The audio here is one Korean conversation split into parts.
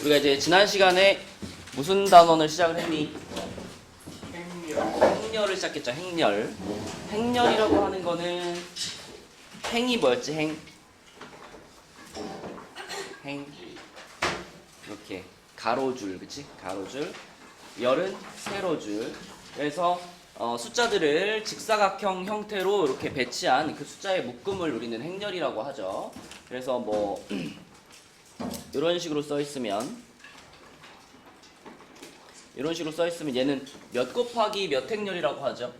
우리가 이제 지난 시간에 무슨 단원을 시작을 했니? 행렬을 시작했죠. 행렬. 행렬이라고 하는 거는 행이 뭐였지? 행 이렇게 가로줄, 그치? 가로줄. 열은 세로줄. 그래서 숫자들을 직사각형 형태로 이렇게 배치한 그 숫자의 묶음을 우리는 행렬이라고 하죠. 그래서 뭐 이런 식으로 써 있으면 얘는 몇 곱하기 몇 행렬이라고 하죠?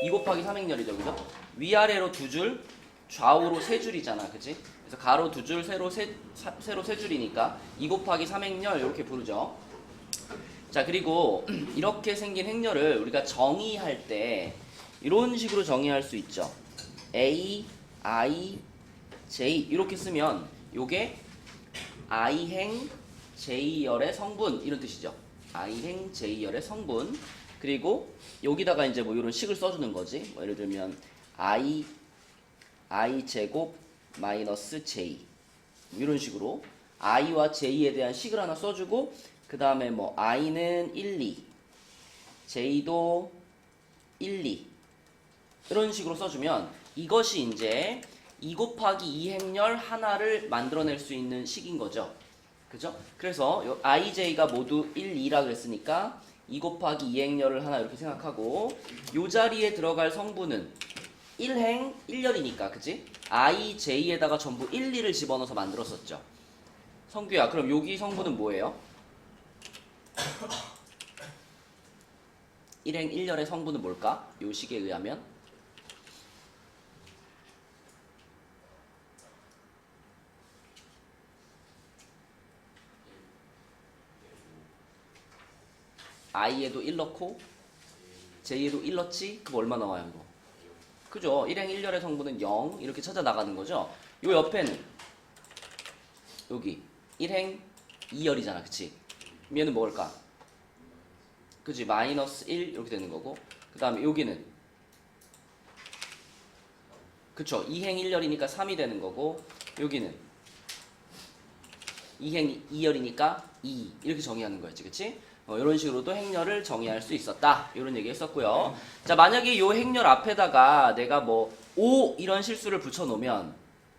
2 곱하기 3행렬이죠, 그죠? 위아래로 두 줄, 좌우로 세 줄이잖아, 그치? 그래서 가로 두 줄, 세로 세 줄이니까 2 곱하기 3행렬 이렇게 부르죠. 자, 그리고 이렇게 생긴 행렬을 우리가 정의할 때 이런 식으로 정의할 수 있죠. A, I, J 이렇게 쓰면 요게 I행 J열의 성분 이런 뜻이죠. I행 J열의 성분. 그리고 여기다가 이제 뭐 이런 식을 써주는 거지. 뭐 예를 들면 I 제곱 마이너스 J 이런 식으로 I와 J에 대한 식을 하나 써주고 그 다음에 뭐 I는 1, 2 J도 1, 2 이런 식으로 써주면 이것이 이제 2 곱하기 2 행렬 하나를 만들어낼 수 있는 식인 거죠. 그죠? 그래서 요 IJ가 모두 1, 2라 그랬으니까 2 곱하기 2 행렬을 하나 이렇게 생각하고 요 자리에 들어갈 성분은 1행 1열이니까 그치? IJ에다가 전부 1, 2를 집어넣어서 만들었었죠. 성규야, 그럼 여기 성분은 뭐예요? 1행 1열의 성분은 뭘까? 요 식에 의하면 I에도 1 넣고 J에도 1 넣지? 그럼 얼마 나와요 이거? 그죠? 1행 1열의 성분은 0 이렇게 찾아 나가는 거죠. 요 옆에는 여기 1행 2열이잖아, 그치? 얘는 뭘까? 그치? 마이너스 1 이렇게 되는 거고 그 다음에 여기는 그쵸? 2행 1열이니까 3이 되는 거고 여기는 2행 2열이니까 2 이렇게 정의하는 거였지, 그치? 이런 식으로도 행렬을 정의할 수 있었다. 이런 얘기 했었고요. 자, 만약에 이 행렬 앞에다가 내가 뭐 5 이런 실수를 붙여놓으면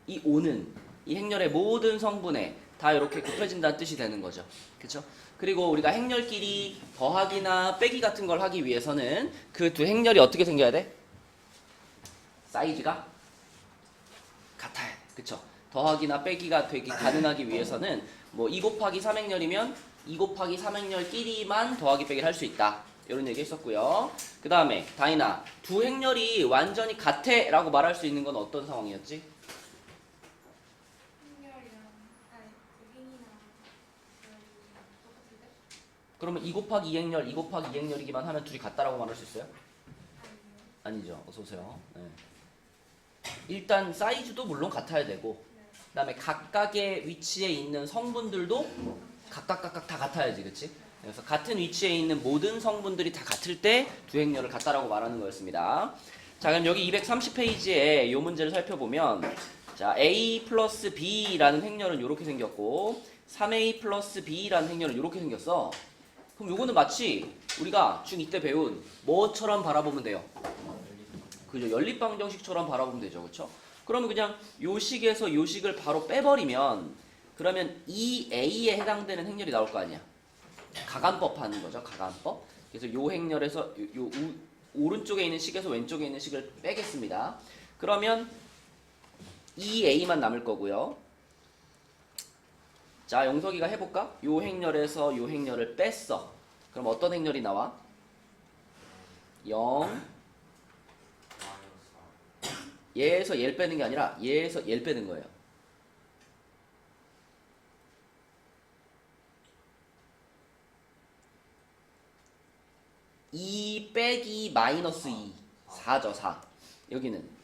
이 5는 이 행렬의 모든 성분에 다 이렇게 곱해진다는 뜻이 되는 거죠. 그쵸? 그리고 우리가 행렬끼리 더하기나 빼기 같은 걸 하기 위해서는 그 두 행렬이 어떻게 생겨야 돼? 사이즈가 같아야 돼. 그쵸? 더하기나 빼기가 되기 가능하기 위해서는 뭐 2 곱하기 3행렬이면 2 곱하기 3행렬끼리만 더하기 빼기를 할 수 있다. 이런 얘기 했었고요. 그 다음에 다이나 두 행렬이 완전히 같아 라고 말할 수 있는 건 어떤 상황이었지? 그러면 2 곱하기 2행렬, 2 곱하기 2행렬이기만 하면 둘이 같다라고 말할 수 있어요? 아니죠. 어서오세요. 네. 일단 사이즈도 물론 같아야 되고 그 다음에 각각의 위치에 있는 성분들도 각각 다 같아야지, 그치? 그래서 같은 위치에 있는 모든 성분들이 다 같을 때 두 행렬을 같다라고 말하는 거였습니다. 자, 그럼 여기 230페이지에 이 문제를 살펴보면 자, A 플러스 B라는 행렬은 이렇게 생겼고 3A 플러스 B라는 행렬은 이렇게 생겼어. 그럼 요거는 마치 우리가 중2 때 배운 뭐처럼 바라보면 돼요? 그죠? 연립방정식처럼 바라보면 되죠, 그쵸? 그러면 그냥 요 식에서 요 식을 바로 빼버리면 그러면 이 A에 해당되는 행렬이 나올 거 아니야. 가간법 하는 거죠. 가간법. 그래서 요 행렬에서 오른쪽에 있는 식에서 왼쪽에 있는 식을 빼겠습니다. 그러면 이 A만 남을 거고요. 자, 영석이가 해볼까? 요 행렬에서 요 행렬을 뺐어. 그럼 어떤 행렬이 나와? 0 얘에서 얘를 빼는 게 아니라 얘에서 얘를 빼는 거예요. 2 빼기 마이너스 2 4죠. 4 여기는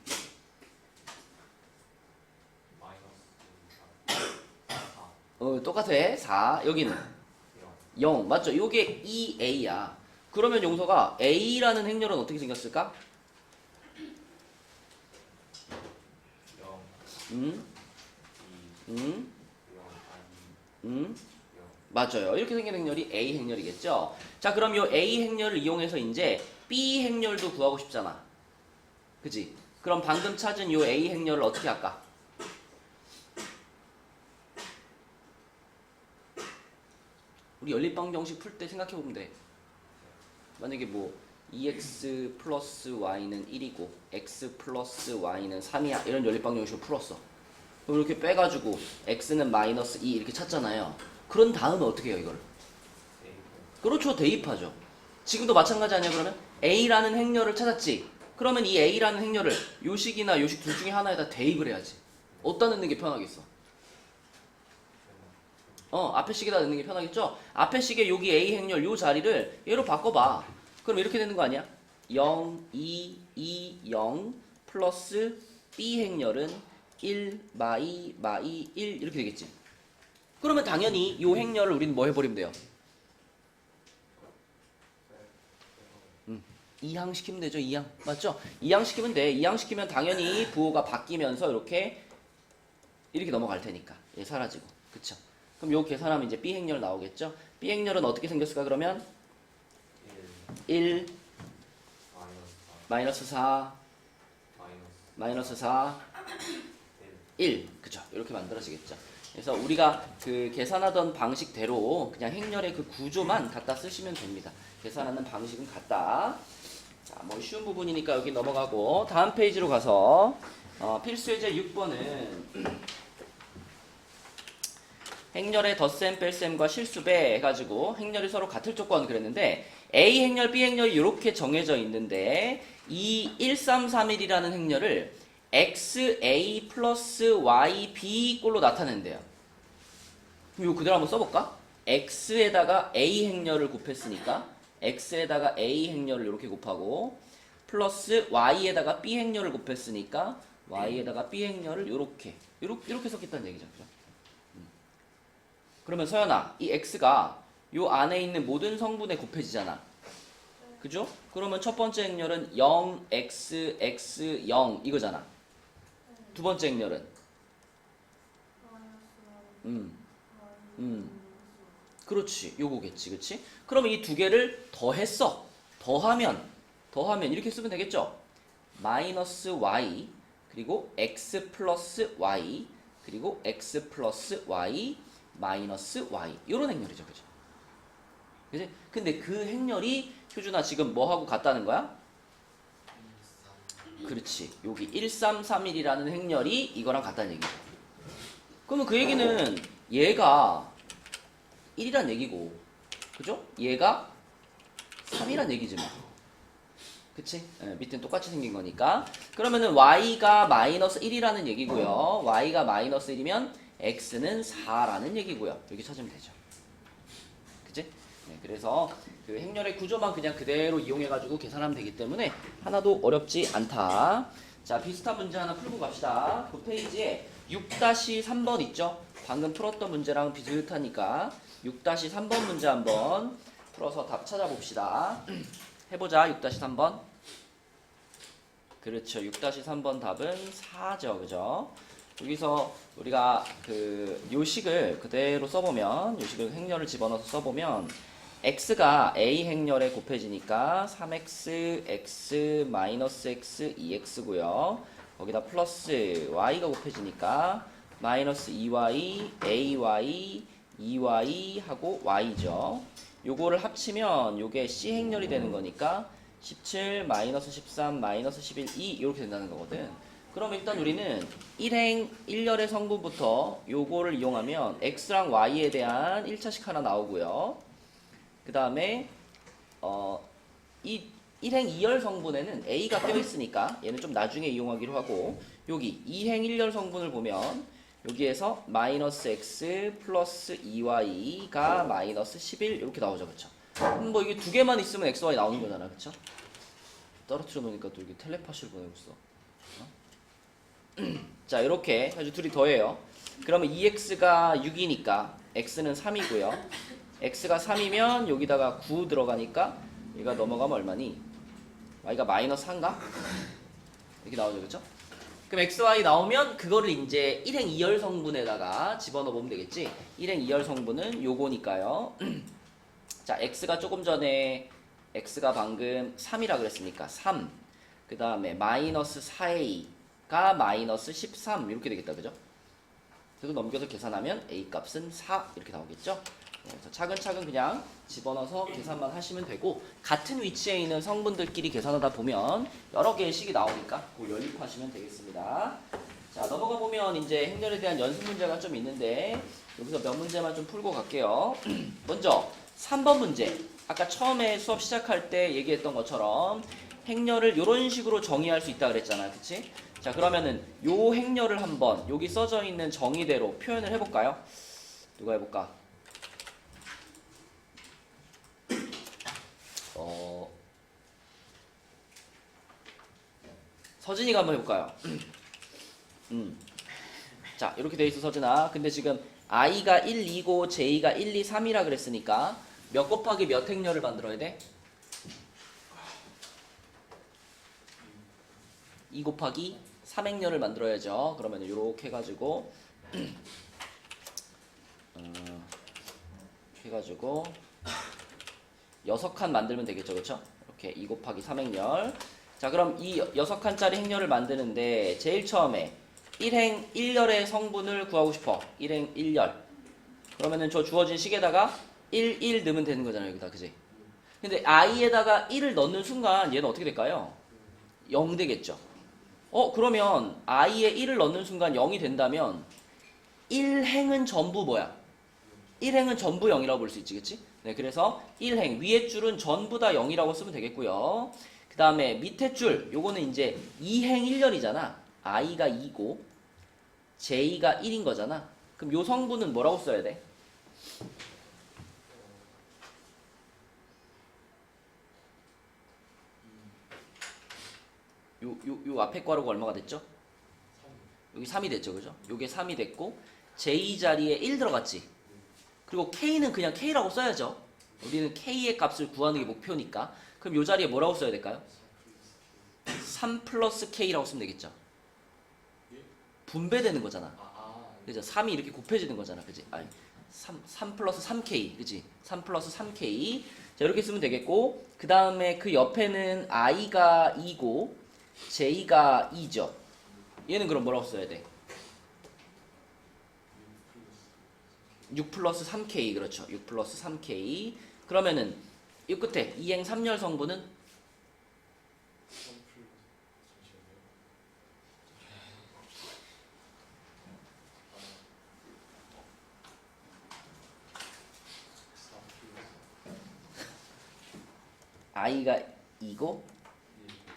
똑같아. 4 여기는 0 맞죠? 요게 2A야. 그러면 용서가 A라는 행렬은 어떻게 생겼을까? 0, 2, 0, 맞아요. 이렇게 생긴 행렬이 A 행렬이겠죠. 자, 그럼 요 A 행렬을 이용해서 이제 B 행렬도 구하고 싶잖아. 그지? 그럼 방금 찾은 요 A 행렬을 어떻게 할까? 우리 연립방정식 풀 때 생각해보면 돼. 만약에 뭐 EX 플러스 Y는 1이고 X 플러스 Y는 3이야. 이런 연립방정식을 풀었어. 그럼 이렇게 빼가지고 X는 마이너스 2 이렇게 찾잖아요. 그런 다음에 어떻게 해요, 이걸? 그렇죠. 대입하죠. 지금도 마찬가지 아니야, 그러면? A라는 행렬을 찾았지? 그러면 이 A라는 행렬을 요식이나 요식 둘 중에 하나에다 대입을 해야지. 어디다 넣는 게 편하겠어? 앞에 식에다 넣는 게 편하겠죠? 앞에 식에 여기 A 행렬 요 자리를 얘로 바꿔봐. 그럼 이렇게 되는 거 아니야? 0, 2, 2, 0 플러스 B 행렬은 1, 마이, 1 이렇게 되겠지. 그러면 당연히 이 행렬을 우리는 뭐 해버리면 돼요? 이항시키면 되죠. 이항 맞죠? 이항시키면 돼. 이항시키면 당연히 부호가 바뀌면서 이렇게 넘어갈 테니까 얘 사라지고. 그쵸? 그럼 요 계산하면 이제 B 행렬 나오겠죠? B 행렬은 어떻게 생겼을까 그러면? 1 마이너스 4 마이너스 4 1 그죠? 이렇게 만들어지겠죠. 그래서 우리가 그 계산하던 방식대로 그냥 행렬의 그 구조만 갖다 쓰시면 됩니다. 계산하는 방식은 같다. 자, 뭐 쉬운 부분이니까 여기 넘어가고 다음 페이지로 가서 필수 예제 6번은 행렬의 덧셈, 뺄셈과 실수배 해가지고 행렬이 서로 같을 조건 그랬는데 A 행렬, B 행렬이 이렇게 정해져 있는데 이 1331이라는 행렬을 XA 플러스 YB 꼴로 나타낸대요. 그럼 이거 그대로 한번 써볼까? X에다가 A 행렬을 곱했으니까 X에다가 A 행렬을 이렇게 곱하고 플러스 Y에다가 B 행렬을 곱했으니까 Y에다가 B 행렬을 이렇게 썼겠다는 얘기죠. 그죠? 그러면 서연아, 이 X가 요 안에 있는 모든 성분에 곱해지잖아. 그죠? 그러면 첫 번째 행렬은 0x x 0 이거잖아. 두 번째 행렬은 그렇지. 요거겠지. 그치? 그러면 이 두 개를 더했어. 더하면 이렇게 쓰면 되겠죠? 마이너스 y 그리고 x 플러스 y 그리고 x 플러스 y 마이너스 y 요런 행렬이죠. 그죠? 그치? 근데 그 행렬이 효준아 지금 뭐하고 같다는 거야? 그렇지. 여기 1331이라는 행렬이 이거랑 같다는 얘기죠. 그러면 그 얘기는 얘가 1이란 얘기고 그죠? 얘가 3이란 얘기지 뭐. 그치? 밑에는 똑같이 생긴 거니까. 그러면은 y가 마이너스 1이라는 얘기고요. y가 마이너스 1이면 x는 4라는 얘기고요. 이렇게 찾으면 되죠. 그치? 네, 그래서 그 행렬의 구조만 그냥 그대로 이용해가지고 계산하면 되기 때문에 하나도 어렵지 않다. 자, 비슷한 문제 하나 풀고 갑시다. 그 페이지에 6-3번 있죠? 방금 풀었던 문제랑 비슷하니까 6-3번 문제 한번 풀어서 답 찾아봅시다. 해보자. 6-3번. 그렇죠. 6-3번 답은 4죠. 그죠? 여기서 우리가 그 요식을 그대로 써보면, 요식을 행렬을 집어넣어서 써보면 x가 a 행렬에 곱해지니까 3x, x, 마이너스 x, 2x고요. 거기다 플러스 y가 곱해지니까 마이너스 2y, ay, 2y 하고 y죠. 요거를 합치면 요게 c 행렬이 되는 거니까 17, 마이너스 13, 마이너스 11, 2 이렇게 된다는 거거든. 그럼 일단 우리는 1행 1열의 성분부터 요거를 이용하면 x랑 y에 대한 1차식 하나 나오고요. 그 다음에 이 1행 2열 성분에는 a가 껴있으니까 얘는 좀 나중에 이용하기로 하고 여기 2행 1열 성분을 보면 여기에서 마이너스 x 플러스 2y가 마이너스 11 이렇게 나오죠. 그쵸? 뭐 이게 두 개만 있으면 x, y 나오는 거잖아. 그쵸? 떨어뜨려 놓으니까 또 이게 텔레파시를 보내고 있어. 자, 이렇게 아주 둘이 더해요. 그러면 2x가 6이니까 x는 3이고요. x가 3이면 여기다가 9 들어가니까 얘가 넘어가면 얼마니? y가 마이너스 4인가? 이렇게 나오죠. 그쵸? 그럼 xy 나오면 그거를 이제 1행 2열 성분에다가 집어넣어 보면 되겠지. 1행 2열 성분은 요거니까요. 자, x가 조금 전에 x가 방금 3이라 그랬으니까 3. 그 다음에 마이너스 4a가 마이너스 13 이렇게 되겠다, 그죠? 그래서 넘겨서 계산하면 a 값은 4 이렇게 나오겠죠? 그래서 차근차근 그냥 집어넣어서 계산만 하시면 되고, 같은 위치에 있는 성분들끼리 계산하다 보면 여러 개의 식이 나오니까 그 연립하시면 되겠습니다. 자, 넘어가 보면 이제 행렬에 대한 연습 문제가 좀 있는데 여기서 몇 문제만 좀 풀고 갈게요. 먼저 3번 문제. 아까 처음에 수업 시작할 때 얘기했던 것처럼 행렬을 이런 식으로 정의할 수 있다 그랬잖아요. 그치? 자, 그러면은 요 행렬을 한번 여기 써져 있는 정의대로 표현을 해볼까요? 누가 해볼까? 서진이가 한번 해볼까요? 자, 이렇게 돼 있어, 서진아. 근데 지금 i가 1, 2고 j가 1, 2, 3이라 그랬으니까 몇 곱하기 몇 행렬을 만들어야 돼? 2 곱하기 3행렬을 만들어야죠. 그러면 이렇게 해가지고 해가지고 6칸 만들면 되겠죠, 그렇죠? 이렇게 2 곱하기 3행렬. 자, 그럼 이 6칸짜리 행렬을 만드는데 제일 처음에 1행 1열의 성분을 구하고 싶어. 1행 1열. 그러면은 저 주어진 식에다가 1, 1 넣으면 되는 거잖아요, 여기다, 그지? 근데 i에다가 1을 넣는 순간 얘는 어떻게 될까요? 0 되겠죠. 그러면 i에 1을 넣는 순간 0이 된다면 1행은 전부 뭐야? 1행은 전부 0이라고 볼 수 있지, 그치? 네, 그래서 1행, 위에 줄은 전부 다 0이라고 쓰면 되겠고요. 그 다음에 밑에 줄, 요거는 이제 2행 1열이잖아. i가 2고 j가 1인 거잖아. 그럼 요 성분은 뭐라고 써야 돼? 요 앞에 괄호가 얼마가 됐죠? 여기 3이 됐죠, 그죠? 요게 3이 됐고 j 자리에 1 들어갔지. 그리고 k는 그냥 k라고 써야죠. 우리는 k의 값을 구하는 게 목표니까. 그럼 요 자리에 뭐라고 써야 될까요? 3 플러스 k라고 쓰면 되겠죠. 분배되는 거잖아. 그죠? 3이 이렇게 곱해지는 거잖아. 그지? 아니, 3 플러스 3k. 그지? 3 플러스 3k. 자, 이렇게 쓰면 되겠고, 그 다음에 그 옆에는 i가 2고, j가 2죠. 얘는 그럼 뭐라고 써야 돼? 6 플러스 3k. 그렇죠. 6 플러스 3k. 그러면은, 이 끝에 2행 3열 성분은 i가 2고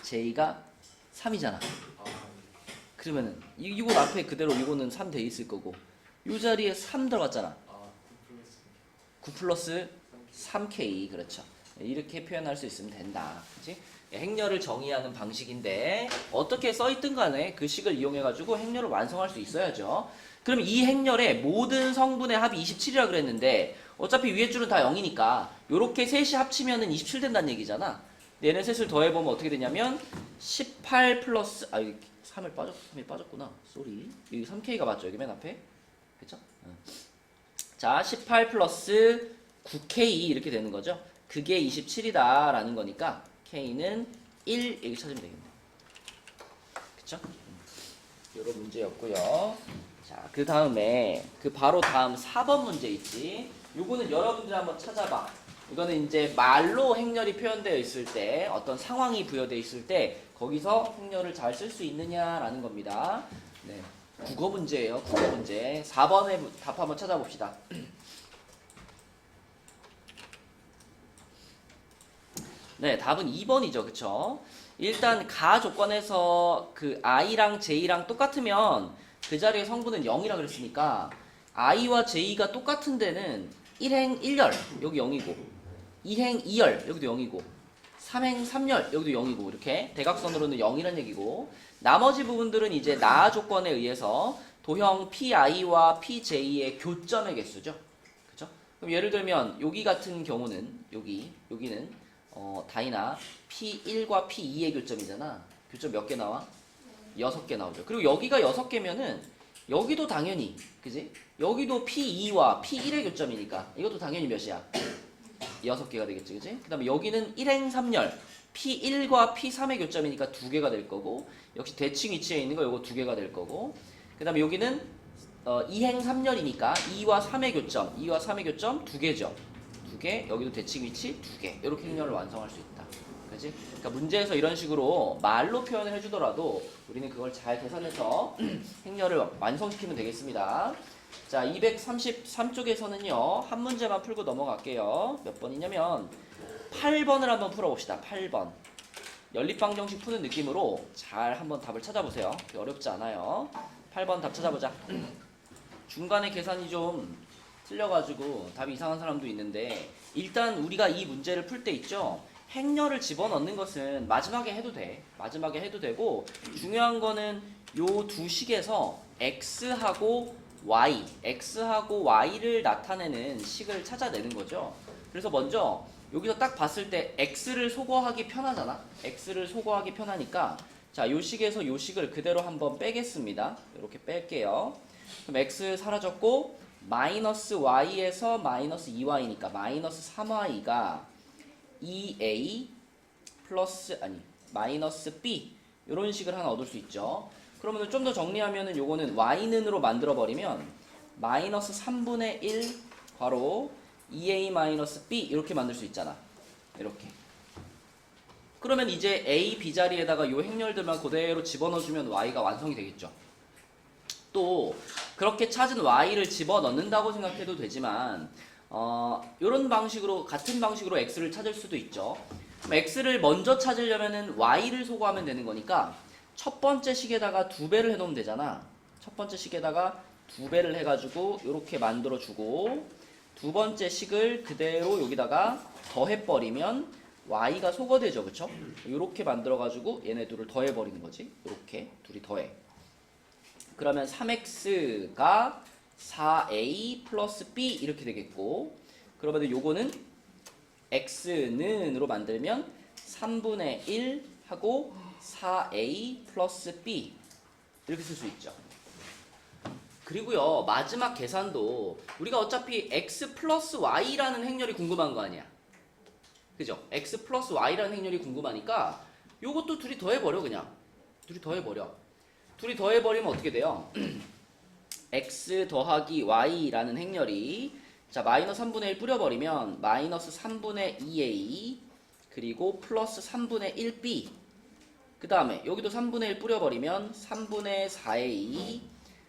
j가 3이잖아. 그러면은 이거 앞에 그대로 이거는 3 돼 있을 거고 이 자리에 3 들어갔잖아. 9 플러스 3k. 그렇죠. 이렇게 표현할 수 있으면 된다. 그치? 행렬을 정의하는 방식인데 어떻게 써있든 간에 그 식을 이용해 가지고 행렬을 완성할 수 있어야죠. 그럼 이 행렬의 모든 성분의 합이 27이라 그랬는데 어차피 위에 줄은 다 0이니까 요렇게 셋이 합치면은 27 된다는 얘기잖아. 얘네 셋을 더해보면 어떻게 되냐면 18 플러스 3이 빠졌구나. 쏘리. 여기 3K가 맞죠? 여기 맨 앞에. 그쵸? 자, 18 플러스 9K 이렇게 되는 거죠. 그게 27이다 라는 거니까 K는 1 여기 찾으면 되겠네. 그쵸? 요런 문제였고요. 자, 그 다음에 그 바로 다음 4번 문제 있지. 요거는 여러분들 한번 찾아봐. 이거는 이제 말로 행렬이 표현되어 있을 때 어떤 상황이 부여되어 있을 때 거기서 행렬을 잘 쓸 수 있느냐라는 겁니다. 네, 국어 문제예요. 국어 문제. 4번에 답 한번 찾아봅시다. 네, 답은 2번이죠. 그쵸? 일단 가 조건에서 그 i랑 j랑 똑같으면 그 자리의 성분은 0이라 그랬으니까 i와 j가 똑같은 데는 1행 1열 여기 0이고 2행 2열 여기도 0이고 3행 3열 여기도 0이고 이렇게 대각선으로는 0이란 얘기고 나머지 부분들은 이제 나 조건에 의해서 도형 PI와 PJ의 교점의 개수죠. 그죠? 그럼 예를 들면 여기 같은 경우는 여기는 다이나 P1과 P2의 교점이잖아. 교점 몇 개 나와? 6개 나오죠. 그리고 여기가 6개면은 여기도 당연히 그지? 여기도 P2와 P1의 교점이니까 이것도 당연히 몇이야? 6개가 되겠지, 그지? 그 다음에 여기는 1행 3열 P1과 P3의 교점이니까 2개가 될 거고, 역시 대칭 위치에 있는 거 요거 2개가 될 거고, 그 다음에 여기는 2행 3열이니까 2와 3의 교점, 2와 3의 교점 2개죠. 2개, 여기도 대칭 위치 2개. 이렇게 행렬을 완성할 수 있다. 그지? 그러니까 문제에서 이런 식으로 말로 표현을 해주더라도 우리는 그걸 잘 계산해서 행렬을 완성시키면 되겠습니다. 자, 233쪽에서는요, 한 문제만 풀고 넘어갈게요. 몇 번이냐면 8번을 한번 풀어봅시다. 8번. 연립방정식 푸는 느낌으로 잘 한번 답을 찾아보세요. 어렵지 않아요. 8번 답 찾아보자. 중간에 계산이 좀 틀려가지고 답이 이상한 사람도 있는데, 일단 우리가 이 문제를 풀 때 있죠, 행렬을 집어넣는 것은 마지막에 해도 돼. 마지막에 해도 되고, 중요한 거는 요 두 식에서 x하고 y를 나타내는 식을 찾아내는 거죠. 그래서 먼저 여기서 딱 봤을 때 x를 소거하기 편하잖아. x를 소거하기 편하니까, 자, 요 식에서 요 식을 그대로 한번 빼겠습니다. 이렇게 뺄게요. 그럼 x 사라졌고, 마이너스 y에서 마이너스 2y니까 마이너스 3y가 2a 플러스, 아니, 마이너스 b, 이런 식을 하나 얻을 수 있죠. 그러면 좀 더 정리하면은 요거는 y는으로 만들어 버리면 마이너스 3분의 1 괄호 2a 마이너스 b 이렇게 만들 수 있잖아. 이렇게. 그러면 이제 a, b 자리에다가 요 행렬들만 그대로 집어넣어주면 y가 완성이 되겠죠. 또 그렇게 찾은 y를 집어넣는다고 생각해도 되지만, 요런 방식으로, 같은 방식으로 x를 찾을 수도 있죠. 그럼 x를 먼저 찾으려면은 y를 소거하면 되는 거니까 첫 번째 식에다가 2배를 해놓으면 되잖아. 첫 번째 식에다가 2배를 해가지고 이렇게 만들어주고, 두 번째 식을 그대로 여기다가 더해버리면 y가 소거되죠, 그쵸? 이렇게 만들어가지고 얘네 둘을 더해버리는 거지. 이렇게 둘이 더해. 그러면 3x가 4a 플러스 b 이렇게 되겠고, 그러면 요거는 x는으로 만들면 3분의 1 하고 4a 플러스 b 이렇게 쓸 수 있죠. 그리고요, 마지막 계산도 우리가 어차피 x 플러스 y라는 행렬이 궁금한 거 아니야. 그죠? x 플러스 y라는 행렬이 궁금하니까 요것도 둘이 더해버려. 그냥 둘이 더해버려. 둘이 더해버리면 어떻게 돼요? x 더하기 y라는 행렬이, 자, 마이너스 3분의 1 뿌려버리면 마이너스 3분의 2a 그리고 플러스 3분의 1b, 그 다음에 여기도 3분의 1 뿌려버리면 3분의 4a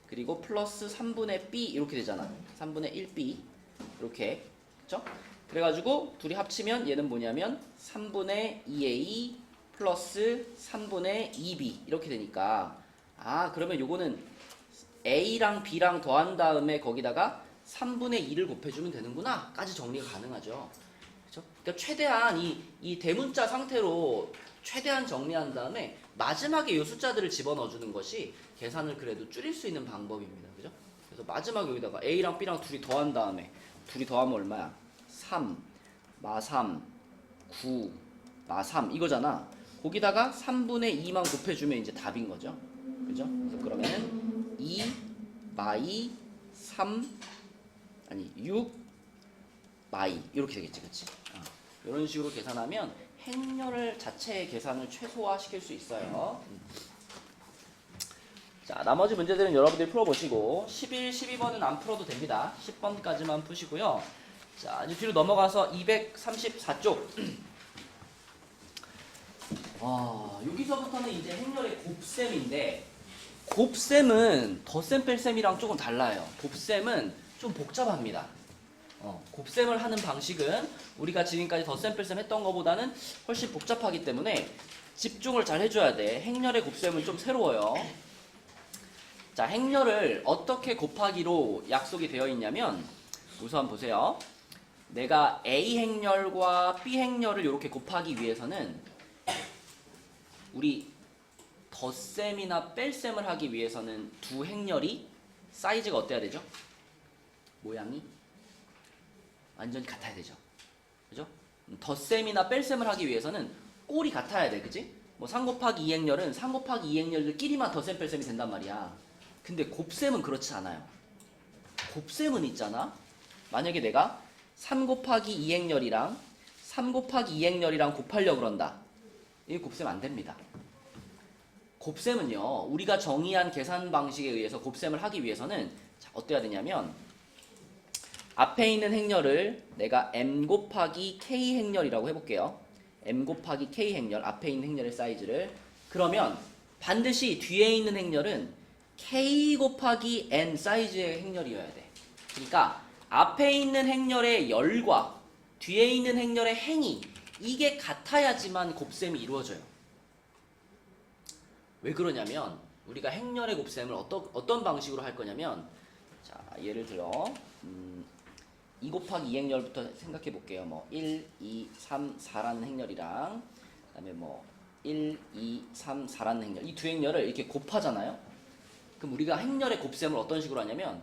그리고 플러스 3분의 b 이렇게 되잖아. 3분의 1b 이렇게, 그쵸? 그래가지고 둘이 합치면 얘는 뭐냐면 3분의 2a 플러스 3분의 2b 이렇게 되니까, 아, 그러면 요거는 a랑 b랑 더한 다음에 거기다가 3분의 2를 곱해주면 되는구나 까지 정리가 가능하죠. 그쵸? 그러니까 최대한 이 대문자 상태로 최대한 정리한 다음에 마지막에 이 숫자들을 집어넣어주는 것이 계산을 그래도 줄일 수 있는 방법입니다. 그죠? 그래서 마지막에 여기다가 a랑 b랑 둘이 더한 다음에, 둘이 더하면 얼마야? 3, 마 3, 9, 마 3 이거잖아. 거기다가 3분의 2만 곱해주면 이제 답인 거죠. 그죠? 그래서 그러면은 2, 마이, 3, 아니 6, 마이 이렇게 되겠지, 그치? 이런 식으로 계산하면 행렬 자체의 계산을 최소화시킬 수 있어요. 자, 나머지 문제들은 여러분들이 풀어보시고 11, 12번은 안 풀어도 됩니다. 10번까지만 푸시고요. 자, 이제 뒤로 넘어가서 234쪽. 여기서부터는 이제 행렬의 곱셈인데, 곱셈은 덧셈 뺄셈이랑 조금 달라요. 곱셈은 좀 복잡합니다. 곱셈을 하는 방식은 우리가 지금까지 덧셈 뺄셈 했던 것보다는 훨씬 복잡하기 때문에 집중을 잘 해줘야 돼. 행렬의 곱셈은 좀 새로워요. 자, 행렬을 어떻게 곱하기로 약속이 되어 있냐면, 우선 보세요. 내가 A 행렬과 B 행렬을 이렇게 곱하기 위해서는 우리 덧셈이나 뺄셈을 하기 위해서는 두 행렬이 사이즈가 어때야 되죠? 모양이 완전히 같아야 되죠. 그죠? 덧셈이나 뺄셈을 하기 위해서는 꼴이 같아야 돼. 그지? 뭐 3 곱하기 2행렬은 3 곱하기 2행렬들끼리만 덧셈 뺄셈이 된단 말이야. 근데 곱셈은 그렇지 않아요. 곱셈은 있잖아. 만약에 내가 3 곱하기 2행렬이랑 3 곱하기 2행렬이랑 곱하려고 그런다. 이게 곱셈 안 됩니다. 곱셈은요, 우리가 정의한 계산 방식에 의해서 곱셈을 하기 위해서는 자, 어때야 되냐면 앞에 있는 행렬을 내가 m 곱하기 k 행렬이라고 해볼게요. m 곱하기 k 행렬, 앞에 있는 행렬의 사이즈를. 그러면 반드시 뒤에 있는 행렬은 k 곱하기 n 사이즈의 행렬이어야 돼. 그러니까 앞에 있는 행렬의 열과 뒤에 있는 행렬의 행이 이게 같아야지만 곱셈이 이루어져요. 왜 그러냐면 우리가 행렬의 곱셈을 어떤 방식으로 할 거냐면, 자 예를 들어 2 곱하기 2행렬부터 생각해 볼게요. 뭐 1, 2, 3, 4라는 행렬이랑 그다음에 뭐 1, 2, 3, 4라는 행렬, 이 두 행렬을 이렇게 곱하잖아요. 그럼 우리가 행렬의 곱셈을 어떤 식으로 하냐면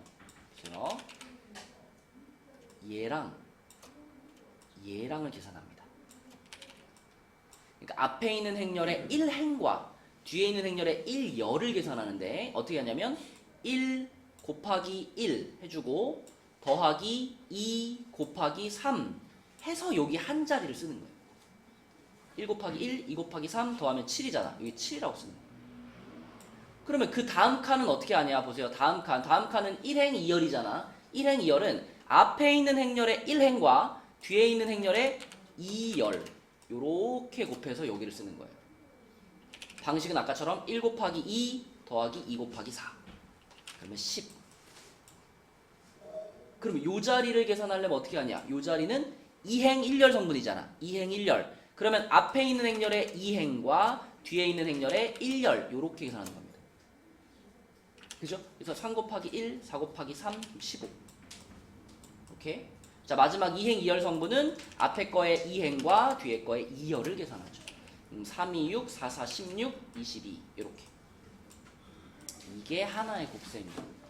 얘랑을 계산합니다. 그러니까 앞에 있는 행렬의 1행과 뒤에 있는 행렬의 1열을 계산하는데 어떻게 하냐면 1 곱하기 1 해주고 더하기 2 곱하기 3 해서 여기 한 자리를 쓰는 거예요. 1 곱하기 1, 2 곱하기 3 더하면 7이잖아. 여기 7이라고 쓰는 거예요. 그러면 그 다음 칸은 어떻게 하냐 보세요. 다음 칸은 1행 2열이잖아. 1행 2열은 앞에 있는 행렬의 1행과 뒤에 있는 행렬의 2열 요렇게 곱해서 여기를 쓰는 거예요. 방식은 아까처럼 1 곱하기 2 더하기 2 곱하기 4 그러면 10. 그럼 요 자리를 계산하려면 어떻게 하냐? 요 자리는 2행 1열 성분이잖아. 2행 1열. 그러면 앞에 있는 행렬의 2행과 뒤에 있는 행렬의 1열 요렇게 계산하는 겁니다. 그죠? 그래서 3 곱하기 1, 4 곱하기 3, 15. 오케이? 자, 마지막 2행 2열 성분은 앞에 거의 2행과 뒤에 거의 2열을 계산하죠. 3, 2, 6, 4, 4, 16, 22 이렇게. 이게 하나의 곱셈이에요.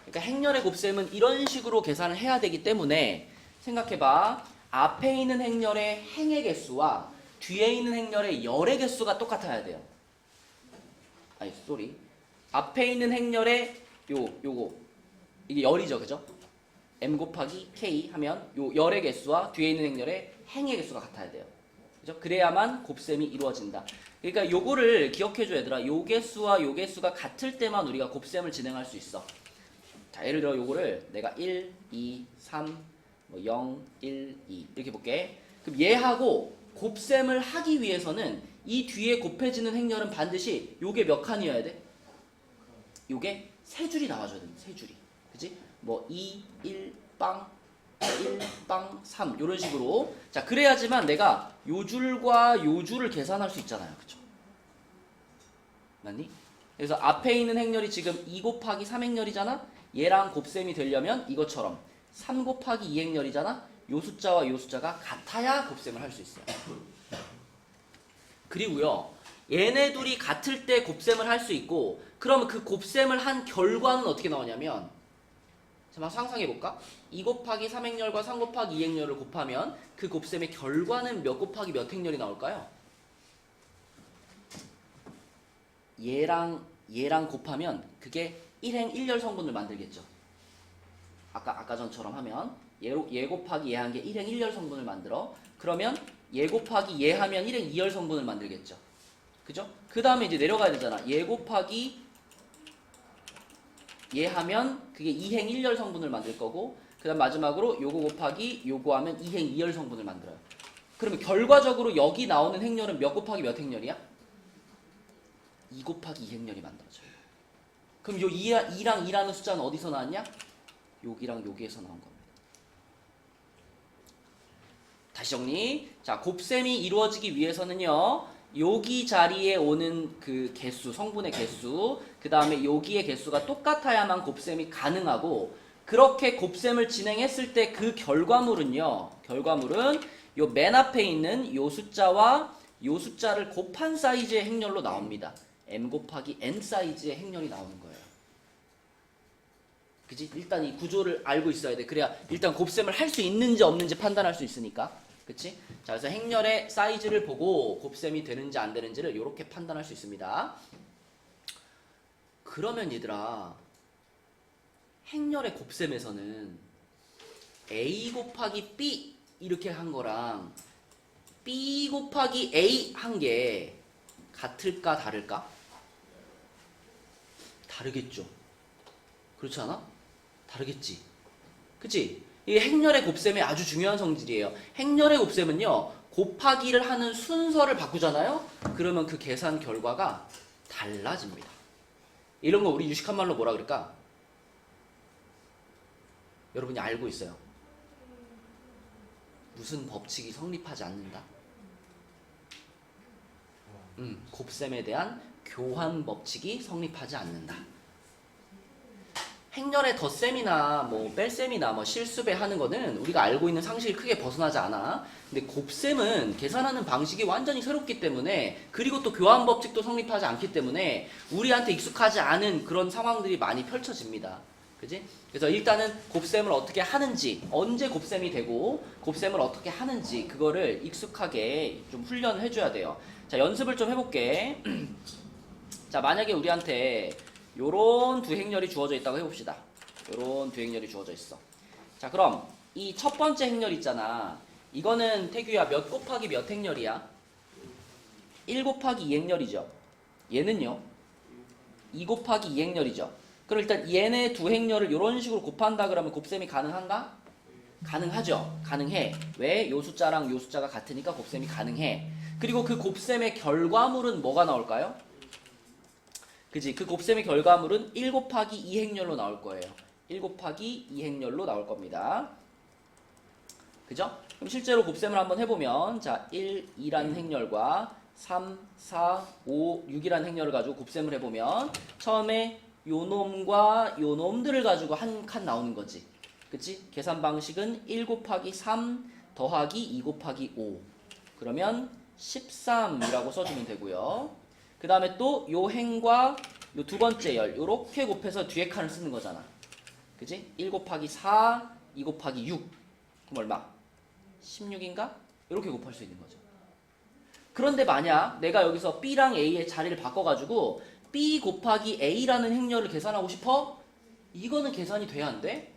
그러니까 행렬의 곱셈은 이런 식으로 계산을 해야 되기 때문에 생각해봐. 앞에 있는 행렬의 행의 개수와 뒤에 있는 행렬의 열의 개수가 똑같아야 돼요. 아니, 쏘리. 앞에 있는 행렬의 요거 이게 열이죠, 그죠? m 곱하기 k 하면 요 열의 개수와 뒤에 있는 행렬의 행의 개수가 같아야 돼요. 그죠? 그래야만 곱셈이 이루어진다. 그러니까 요거를 기억해줘 얘들아. 요 개수와 요 개수가 같을 때만 우리가 곱셈을 진행할 수 있어. 자, 예를 들어 요거를 내가 1, 2, 3, 뭐 0, 1, 2 이렇게 볼게. 그럼 얘하고 곱셈을 하기 위해서는 이 뒤에 곱해지는 행렬은 반드시 요게 몇 칸이어야 돼? 요게 세 줄이 나와줘야 됩니다. 세 줄이. 그치? 뭐 2, 1, 빵, 1, 빵, 3 요런 식으로. 자, 그래야지만 내가 요 줄과 요 줄을 계산할 수 있잖아요. 그쵸? 맞니? 그래서 앞에 있는 행렬이 지금 2 곱하기 3행렬이잖아? 얘랑 곱셈이 되려면 이것처럼 3 곱하기 2행렬이잖아? 요 숫자와 요 숫자가 같아야 곱셈을 할 수 있어요. 그리고요, 얘네 둘이 같을 때 곱셈을 할 수 있고, 그러면 그 곱셈을 한 결과는 어떻게 나오냐면, 자, 한번 상상해볼까? 2 곱하기 3행렬과 3 곱하기 2행렬을 곱하면 그 곱셈의 결과는 몇 곱하기 몇 행렬이 나올까요? 얘랑 곱하면 그게 1행 1열 성분을 만들겠죠. 아까 전처럼 하면 얘 곱하기 얘 한 게 1행 1열 성분을 만들어. 그러면 얘 곱하기 얘 하면 1행 2열 성분을 만들겠죠. 그죠? 그 다음에 이제 내려가야 되잖아. 얘 곱하기 얘 하면 그게 2행 1열 성분을 만들 거고, 그 다음 마지막으로 요거 곱하기 요거 하면 2행 2열 성분을 만들어요. 그러면 결과적으로 여기 나오는 행렬은 몇 곱하기 몇 행렬이야? 2 곱하기 2행렬이 만들어져요. 그럼 요 2랑 2라는 숫자는 어디서 나왔냐? 여기랑 여기에서 나온 겁니다. 다시 정리. 자, 곱셈이 이루어지기 위해서는요, 여기 자리에 오는 그 개수, 성분의 개수, 그 다음에 여기의 개수가 똑같아야만 곱셈이 가능하고, 그렇게 곱셈을 진행했을 때 그 결과물은 요 맨 앞에 있는 요 숫자와 요 숫자를 곱한 사이즈의 행렬로 나옵니다. m 곱하기 n 사이즈의 행렬이 나오는 거예요. 그지? 일단 이 구조를 알고 있어야 돼. 그래야 일단 곱셈을 할 수 있는지 없는지 판단할 수 있으니까. 그치? 자, 그래서 행렬의 사이즈를 보고 곱셈이 되는지 안 되는지를 이렇게 판단할 수 있습니다. 그러면 얘들아, 행렬의 곱셈에서는 A 곱하기 B 이렇게 한 거랑 B 곱하기 A 한 게 같을까 다를까? 다르겠죠. 그렇지 않아? 다르겠지. 그치? 이게 행렬의 곱셈의 아주 중요한 성질이에요. 행렬의 곱셈은요, 곱하기를 하는 순서를 바꾸잖아요? 그러면 그 계산 결과가 달라집니다. 이런 거 우리 유식한 말로 뭐라 그럴까? 여러분이 알고 있어요. 무슨 법칙이 성립하지 않는다? 곱셈에 대한 교환 법칙이 성립하지 않는다. 행렬의 덧셈이나 뭐 뺄셈이나 뭐 실수배 하는 거는 우리가 알고 있는 상식을 크게 벗어나지 않아. 근데 곱셈은 계산하는 방식이 완전히 새롭기 때문에, 그리고 또 교환 법칙도 성립하지 않기 때문에 우리한테 익숙하지 않은 그런 상황들이 많이 펼쳐집니다. 그지? 그래서 일단은 곱셈을 어떻게 하는지, 언제 곱셈이 되고 곱셈을 어떻게 하는지 그거를 익숙하게 좀 훈련을 해줘야 돼요. 자, 연습을 좀 해볼게. 자, 만약에 우리한테 요런 두 행렬이 주어져 있다고 해봅시다. 요런 두 행렬이 주어져 있어. 자, 그럼 이 첫 번째 행렬 있잖아. 이거는 태규야 몇 곱하기 몇 행렬이야? 1 곱하기 2 행렬이죠. 얘는요? 2 곱하기 2 행렬이죠. 그럼 일단 얘네 두 행렬을 이런 식으로 곱한다 그러면 곱셈이 가능한가? 가능하죠. 가능해. 왜? 요 숫자랑 요 숫자가 같으니까 곱셈이 가능해. 그리고 그 곱셈의 결과물은 뭐가 나올까요? 그지? 그 곱셈의 결과물은 1 곱하기 2 행렬로 나올 거예요. 1 곱하기 2 행렬로 나올 겁니다. 그죠? 그럼 실제로 곱셈을 한번 해보면, 자, 1, 2라는 행렬과 3, 4, 5, 6이라는 행렬을 가지고 곱셈을 해보면 처음에 요 놈과 요 놈들을 가지고 한 칸 나오는 거지. 그치? 계산 방식은 1 곱하기 3 더하기 2 곱하기 5. 그러면 13이라고 써주면 되고요. 그 다음에 또 요 행과 요 두 번째 열 요렇게 곱해서 뒤에 칸을 쓰는 거잖아. 그치? 1 곱하기 4, 2 곱하기 6. 그럼 얼마? 16인가? 이렇게 곱할 수 있는 거죠. 그런데 만약 내가 여기서 B랑 A의 자리를 바꿔가지고 B 곱하기 A라는 행렬을 계산하고 싶어? 이거는 계산이 돼야 안 돼?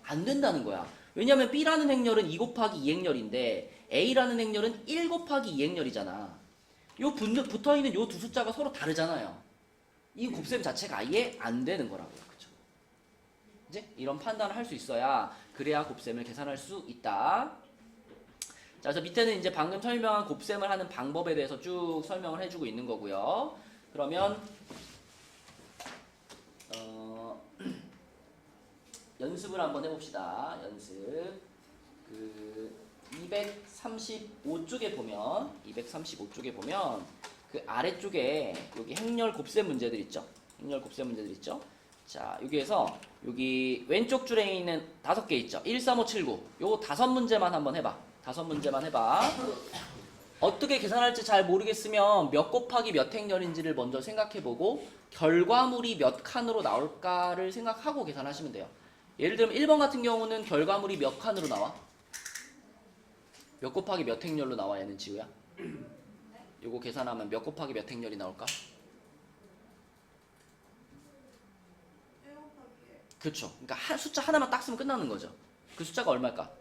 안 된다는 거야. 왜냐면 B라는 행렬은 2 곱하기 2 행렬인데 A라는 행렬은 1 곱하기 2 행렬이잖아. 요 붙어있는 요 두 숫자가 서로 다르잖아요. 이 곱셈 자체가 아예 안 되는 거라고요. 그쵸? 이제 이런 판단을 할 수 있어야, 그래야 곱셈을 계산할 수 있다. 자, 그래서 밑에는 이제 방금 설명한 곱셈을 하는 방법에 대해서 쭉 설명을 해주고 있는 거고요. 그러면 연습을 한번 해봅시다. 연습. 235쪽에 보면 그 아래쪽에 여기 행렬 곱셈 문제들 있죠. 행렬 곱셈 문제들 있죠. 자, 여기에서 여기 왼쪽 줄에 있는 5개 있죠. 1, 3, 5, 7, 9. 요거 5문제만 한번 해봐. 5문제만 해봐. 어떻게 계산할지 잘 모르겠으면 몇 곱하기 몇 행렬인지를 먼저 생각해보고 결과물이 몇 칸으로 나올까를 생각하고 계산하시면 돼요. 예를 들면 1번 같은 경우는 결과물이 몇 칸으로 나와? 몇 곱하기 몇 행렬로 나와? 얘는 지우야? 요거 계산하면 몇 곱하기 몇 행렬이 나올까? 그렇죠. 그러니까 숫자 하나만 딱 쓰면 끝나는 거죠. 그 숫자가 얼마일까?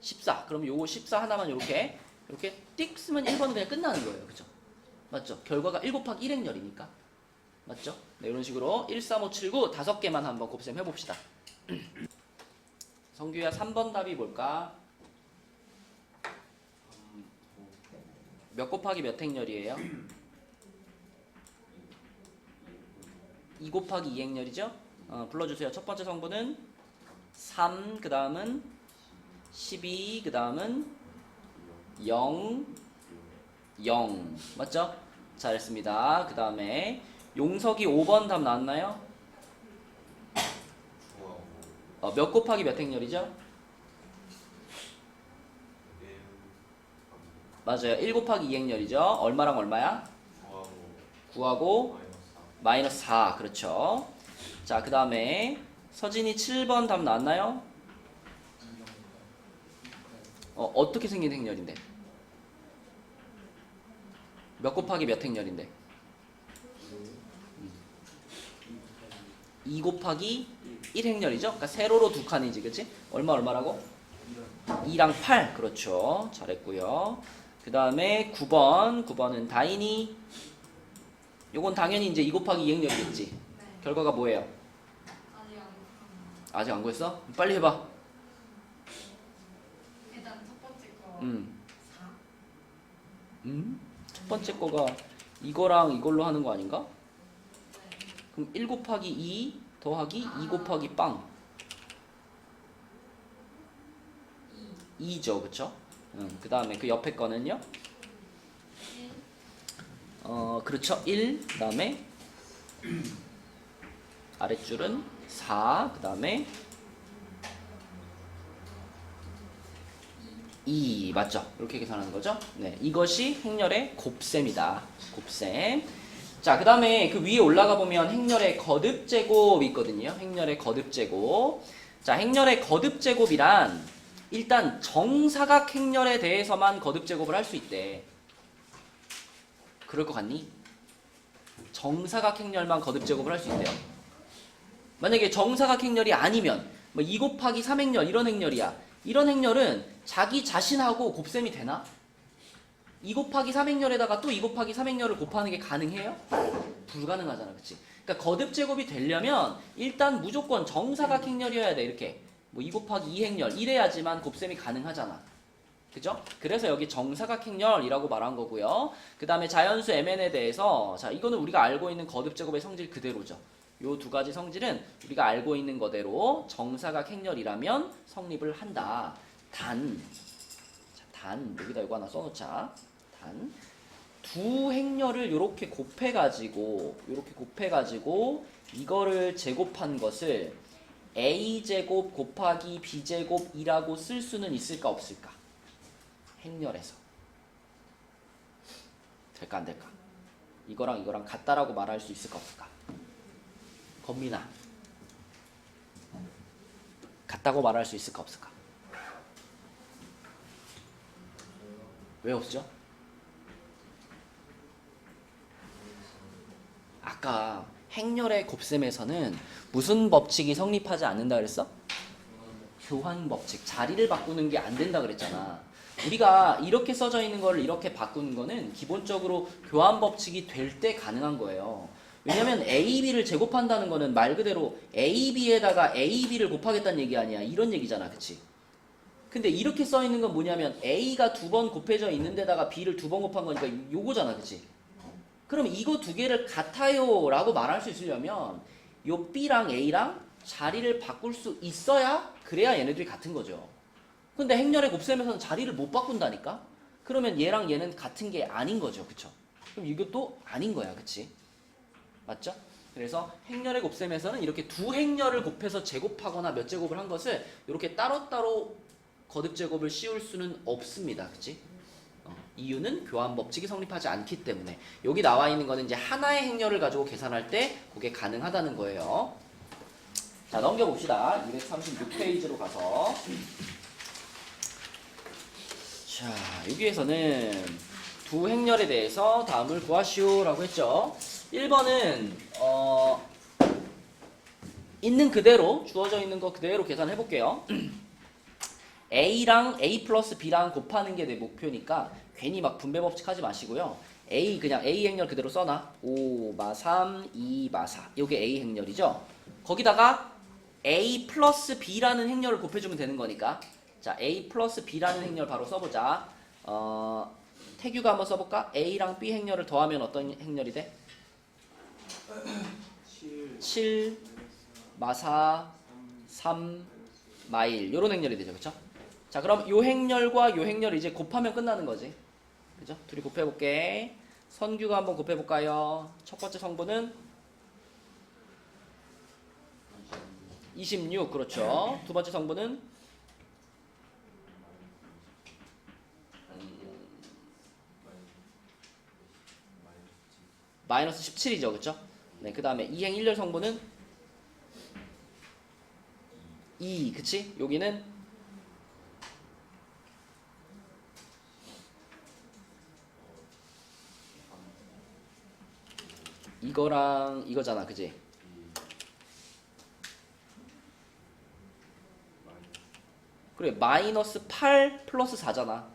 14. 그럼 요거 14 하나만 이렇게 띡 쓰면 1번은 그냥 끝나는 거예요. 그렇죠? 맞죠? 결과가 1 곱하기 1 행렬이니까. 맞죠? 네, 이런 식으로 1, 3, 5, 7, 9 5개만 한번 곱셈 해봅시다. 성규야, 3번 답이 뭘까? 몇 곱하기 몇 행렬이에요? 2 곱하기 2 행렬이죠? 불러주세요. 첫 번째 성분은 3, 그 다음은 12, 그 다음은 0, 0. 맞죠? 잘했습니다. 그 다음에 용석이 5번 답 나왔나요? 몇 곱하기 몇 행렬이죠? 맞아요. 1 곱하기 2 행렬이죠. 얼마랑 얼마야? 9하고 마이너스 4. 그렇죠. 자, 그 다음에 서진이 7번 답 나왔나요? 어떻게 생긴 행렬인데? 몇 곱하기 몇 행렬인데? 2 곱하기 1 행렬이죠? 그러니까 세로로 두 칸이지, 그치? 얼마라고? 2랑 8. 그렇죠. 잘했고요. 그 다음에 9번은 다인이. 요건 당연히 이제 2 곱하기 2 행렬이겠지? 네. 결과가 뭐예요? 아직 안 구했어? 빨리 해봐. 일단 첫 번째 거 4. 첫 번째 거가 이거랑 이걸로 하는 거 아닌가? 네. 그럼 1 곱하기 2 더하기 2 곱하기 빵 2죠, 그쵸? 그 다음에 그 옆에 거는요? 1. 그렇죠. 1, 그 다음에 아랫줄은 4, 그 다음에 2, 맞죠? 이렇게 계산하는 거죠? 네, 이것이 행렬의 곱셈이다. 곱셈. 자, 그 다음에 그 위에 올라가 보면 행렬의 거듭제곱이 있거든요. 행렬의 거듭제곱. 자, 행렬의 거듭제곱이란 일단 정사각 행렬에 대해서만 거듭제곱을 할 수 있대. 그럴 것 같니? 정사각 행렬만 거듭제곱을 할 수 있대요. 만약에 정사각 행렬이 아니면 뭐 2 곱하기 3 행렬 이런 행렬이야. 이런 행렬은 자기 자신하고 곱셈이 되나? 2 곱하기 3 행렬에다가 또 2 곱하기 3 행렬을 곱하는 게 가능해요? 불가능하잖아, 그치? 그러니까 거듭제곱이 되려면 일단 무조건 정사각 행렬이어야 돼. 이렇게 뭐 2 곱하기 2 행렬 이래야지만 곱셈이 가능하잖아. 그죠? 그래서 여기 정사각 행렬이라고 말한 거고요. 그 다음에 자연수 mn에 대해서 자, 이거는 우리가 알고 있는 거듭제곱의 성질 그대로죠. 요 두 가지 성질은 우리가 알고 있는 거대로 정사각 행렬이라면 성립을 한다. 단 여기다 이거 하나 써놓자. 단 두 행렬을 이렇게 곱해가지고 이거를 제곱한 것을 a제곱 곱하기 b제곱이라고 쓸 수는 있을까 없을까? 행렬에서 될까 안 될까? 이거랑 같다라고 말할 수 있을까 없을까? 건민아, 같다고 말할 수 있을까 없을까? 왜 없죠? 아까 행렬의 곱셈에서는 무슨 법칙이 성립하지 않는다 그랬어? 교환 법칙. 자리를 바꾸는 게 안 된다 그랬잖아. 우리가 이렇게 써져 있는 거를 이렇게 바꾸는 거는 기본적으로 교환 법칙이 될 때 가능한 거예요. 왜냐면 A, B를 제곱한다는 거는 말 그대로 A, B에다가 A, B를 곱하겠다는 얘기 아니야. 이런 얘기잖아, 그치? 근데 이렇게 써 있는 건 뭐냐면 A가 2번 곱해져 있는 데다가 B를 2번 곱한 거니까 요거잖아, 그치? 그럼 이거 두 개를 같아요 라고 말할 수 있으려면 요 B랑 A랑 자리를 바꿀 수 있어야 그래야 얘네들이 같은 거죠. 근데 행렬의 곱셈에서는 자리를 못 바꾼다니까? 그러면 얘랑 얘는 같은 게 아닌 거죠, 그쵸? 그럼 이것도 아닌 거야, 그치? 맞죠? 그래서 행렬의 곱셈에서는 이렇게 두 행렬을 곱해서 제곱하거나 몇 제곱을 한 것을 이렇게 따로따로 거듭제곱을 씌울 수는 없습니다. 그치? 이유는 교환 법칙이 성립하지 않기 때문에. 여기 나와 있는 거는 이제 하나의 행렬을 가지고 계산할 때 그게 가능하다는 거예요. 자, 넘겨봅시다. 236페이지로 가서. 자, 여기에서는 두 행렬에 대해서 다음을 구하시오 라고 했죠. 1번은 있는 그대로 주어져 있는 거 그대로 계산해 볼게요. A랑 A 플러스 B랑 곱하는 게 내 목표니까 괜히 막 분배 법칙 하지 마시고요. 그냥 A 행렬 그대로 써놔. 5, 마 3, 2, 마 4. 요게 A 행렬이죠. 거기다가 A 플러스 B라는 행렬을 곱해주면 되는 거니까. 자, A 플러스 B라는 행렬 바로 써보자. 태규가 한번 써볼까? A랑 B 행렬을 더하면 어떤 행렬이 돼? 7, 마4, 3, 마1 요런 행렬이 되죠. 그쵸? 자, 그럼 요 행렬과 요 행렬을 이제 곱하면 끝나는 거지. 그죠? 둘이 곱해볼게. 선규가 한번 곱해볼까요? 첫 번째 성분은 26, 그렇죠. 두 번째 성분은 마이너스 17이죠. 그쵸? 네, 그 다음에 2행 1열 성분은 2, 그치? 여기는 이거랑 이거잖아, 그지? 그래, 마이너스 8 플러스 4잖아.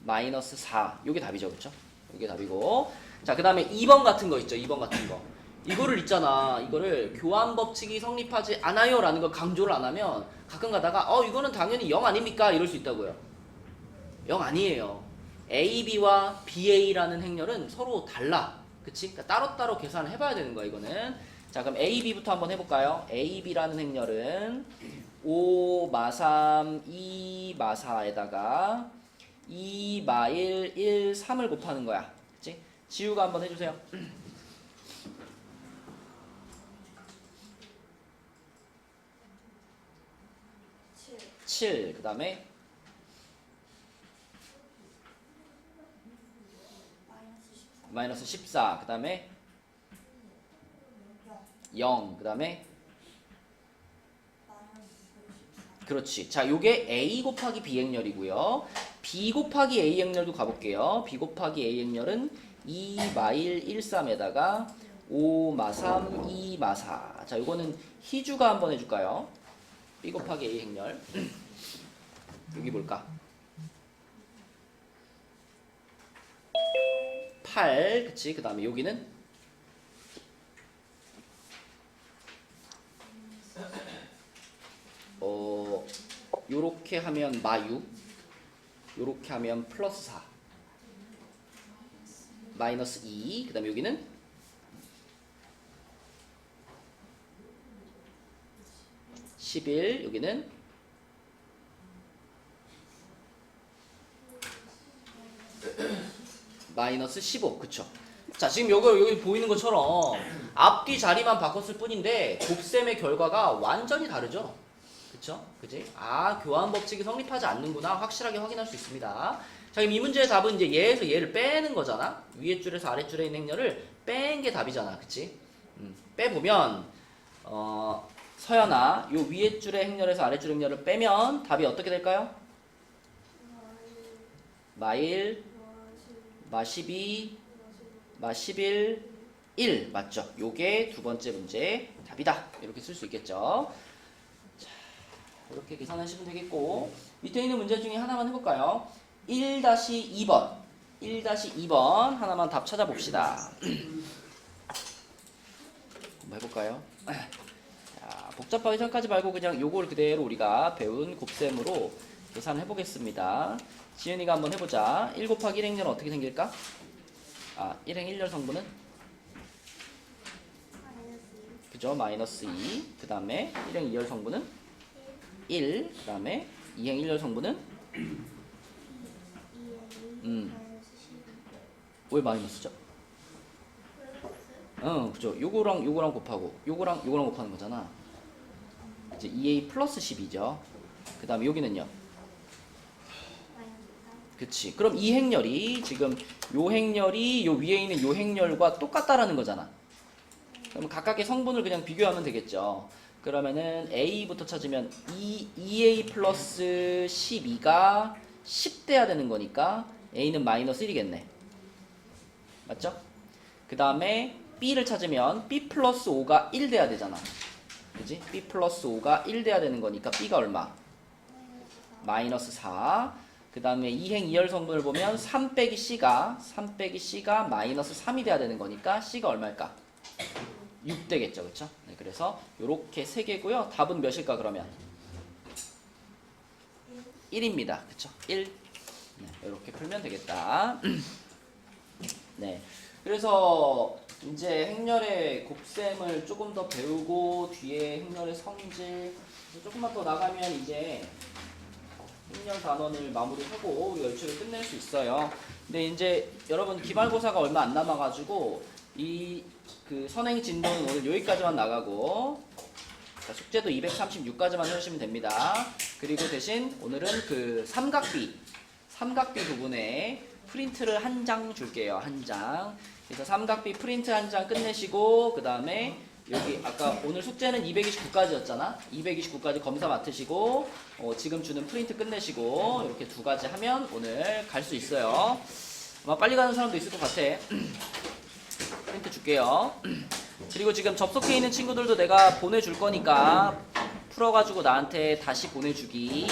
마이너스 4. 요게 답이죠, 그쵸? 요게 답이고. 자, 그 다음에 2번 같은 거 있죠, 2번 같은 거. 이거를 있잖아. 이거를 교환 법칙이 성립하지 않아요 라는 걸 강조를 안 하면 가끔 가다가 이거는 당연히 0 아닙니까? 이럴 수 있다고요. 0 아니에요. AB와 BA라는 행렬은 서로 달라. 그치? 그러니까 따로따로 계산을 해봐야 되는 거야, 이거는. 자, 그럼 AB부터 한번 해볼까요? AB라는 행렬은 5, 마3, 2, 마4에다가 2, 마1, 1, 3을 곱하는 거야. 그치? 지우가 한번 해주세요. 7, 그 다음에 마이너스 14, 그 다음에 0, 그 다음에 그렇지. 자, 요게 A 곱하기 B 행렬이고요. B 곱하기 A 행렬도 가볼게요. B 곱하기 A 행렬은 2, 마1, 1, 3에다가 5, 마3, 2, 마4. 자, 요거는 희주가 한번 해줄까요? B 곱하기 A 행렬. 여기 볼까? 8, 그치? 그 다음에 여기는 요렇게 하면 마6, 요렇게 하면 플러스 4, 마이너스 2, 그 다음에 여기는 11, 여기는 마이너스 15, 그쵸? 자, 지금 여기 보이는 것처럼 앞뒤 자리만 바꿨을 뿐인데 곱셈의 결과가 완전히 다르죠? 그쵸? 그지? 아, 교환 법칙이 성립하지 않는구나 확실하게 확인할 수 있습니다. 자, 그럼 이 문제의 답은 이제 얘에서 얘를 빼는 거잖아? 위에 줄에서 아래 줄에 있는 행렬을 뺀 게 답이잖아. 그치? 빼보면 서연아, 요 위에 줄의 행렬에서 아래 줄 행렬을 빼면 답이 어떻게 될까요? 마1, 마12, 마11, 1 맞죠? 요게 두 번째 문제 답이다. 이렇게 쓸 수 있겠죠? 자, 이렇게 계산하시면 되겠고 밑에 있는 문제 중에 하나만 해볼까요? 1-2번 1-2번 하나만 답 찾아봅시다. 한번 해볼까요? 자, 복잡하게 생각하지 말고 그냥 요걸 그대로 우리가 배운 곱셈으로 계산해 보겠습니다. 지은이가 한번 해보자. 1 곱하기 1 행렬은 어떻게 생길까? 1행 1열 성분은? 그죠? 마이너스 2. 그 다음에 1행 2열 성분은? 1. 그 다음에 2행 1열 성분은? 왜 마이너스죠? 그죠? 요거랑 곱하고 요거랑 곱하는 거잖아. 이제 2a 플러스 10이죠. 그 다음에 여기는요? 그치. 그럼 이 행렬이 지금 요 행렬이 요 위에 있는 요 행렬과 똑같다라는 거잖아. 그럼 각각의 성분을 그냥 비교하면 되겠죠. 그러면은 a부터 찾으면 2a 플러스 12가 10 돼야 되는 거니까 a는 마이너스 1이겠네. 맞죠? 그 다음에 b를 찾으면 b 플러스 5가 1 돼야 되잖아. 그지? b 플러스 5가 1 돼야 되는 거니까 b가 얼마? 마이너스 4. 그 다음에 2행 2열 성분을 보면 3 빼기 C가 마이너스 3이 돼야 되는 거니까 C가 얼마일까? 6 되겠죠. 그쵸? 네, 그래서 요렇게 3개고요. 답은 몇일까 그러면? 1입니다. 그쵸? 1. 네, 이렇게 풀면 되겠다. 네. 그래서 이제 행렬의 곱셈을 조금 더 배우고 뒤에 행렬의 성질 조금만 더 나가면 이제 행렬 단원을 마무리하고 열초를 끝낼 수 있어요. 근데 이제 여러분 기말고사가 얼마 안 남아가지고 이 그 선행 진도는 오늘 여기까지만 나가고 자, 숙제도 236까지만 해주시면 됩니다. 그리고 대신 오늘은 그 삼각비 부분에 프린트를 한 장 줄게요. 한 장. 그래서 삼각비 프린트 한 장 끝내시고 그 다음에 여기 아까 오늘 숙제는 229까지였잖아. 229까지 검사 맡으시고 지금 주는 프린트 끝내시고 이렇게 두 가지 하면 오늘 갈 수 있어요. 아마 빨리 가는 사람도 있을 것 같아. 프린트 줄게요. 그리고 지금 접속해 있는 친구들도 내가 보내줄 거니까 풀어가지고 나한테 다시 보내주기.